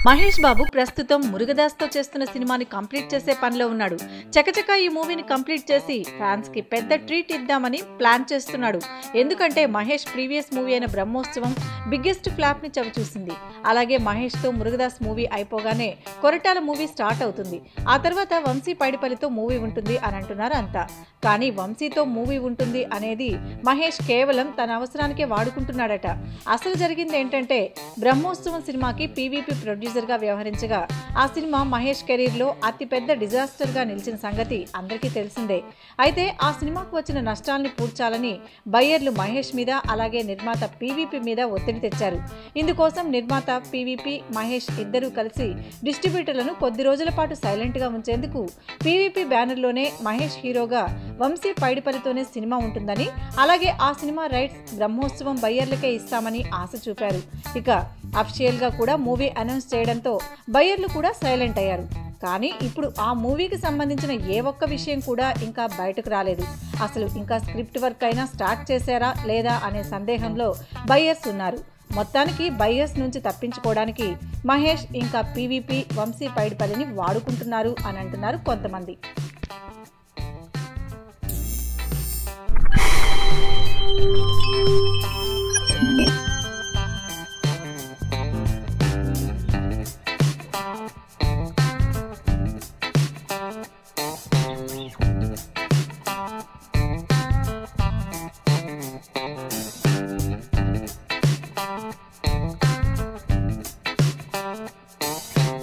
మహేష్ బాబు ప్రస్తుతం మురుగదాస్తో చేస్తున్న సినిమాని కంప్లీట్ చేసే పనిలో ఉన్నాడు. చకచక ఈ మూవీని కంప్లీట్ చేసి ఫ్యాన్స్ కి పెద్ద ట్రీట్ ఇద్దామని ప్లాన్ చేస్తున్నాడు. ఎందుకంటే మహేష్ ప్రీవియస్ మూవీ అయిన బ్రహ్మోత్సవం బిగ్గెస్ట్ ఫ్లాప్ ని చవిచూసింది. అలాగే మహేష్ తో మురుగదాస్ మూవీ అయిపోగానే కొరటాల మూవీ స్టార్ట్ అవుతుంది. ఆ తర్వాత వంశీ పైడిపల్లితో మూవీ ఉంటుంది అని అంటున్నారు అంతా. కానీ వంశీతో మూవీ ఉంటుంది అనేది మహేష్ కేవలం తన అవసరానికే వాడుకుంటున్నాడట. అసలు జరిగింది ఏంటంటే బ్రహ్మోత్సవం సినిమాకి పీవీపీ ప్రొడ్యూసర్ గా వ్యవహరించగా ఆ సినిమా మహేష్ కెరీర్ లో అతిపెద్ద డిజాస్టర్ గా నిలిచిన సంగతి అందరికీ తెలిసిందే. అయితే ఆ సినిమాకు వచ్చిన నష్టాల్ని పూడ్చాలని బయ్యర్లు మహేష్ మీద అలాగే నిర్మాత పీవీపీ మీద ఒత్తిడి తెచ్చారు. ఇందుకోసం నిర్మాత పీవీపీ మహేష్ ఇద్దరూ కలిసి డిస్ట్రిబ్యూటర్లను కొద్ది రోజుల పాటు సైలెంట్ గా ఉంచేందుకు పీవీపీ బ్యానర్లోనే మహేష్ హీరోగా వంశీ పైడిపల్లితోనే సినిమా ఉంటుందని, అలాగే ఆ సినిమా రైట్స్ బ్రహ్మోత్సవం బయ్యర్లకే ఇస్తామని ఆశ చూపారు. ఇక అఫిషియల్ గా కూడా మూవీ అనౌన్స్ చేయడంతో బయ్యర్లు కూడా సైలెంట్ అయ్యారు. కానీ ఇప్పుడు ఆ మూవీకి సంబంధించిన ఏ ఒక్క విషయం కూడా ఇంకా బయటకు రాలేదు. అసలు ఇంకా స్క్రిప్ట్ వర్క్ అయినా స్టార్ట్ చేశారా లేదా అనే సందేహంలో బయ్యర్స్ ఉన్నారు. మొత్తానికి బయ్యర్స్ నుంచి తప్పించుకోవడానికి మహేష్ ఇంకా పీవీపీ వంశీ పైడిపల్లిని వాడుకుంటున్నారు అని అంటున్నారు కొంతమంది.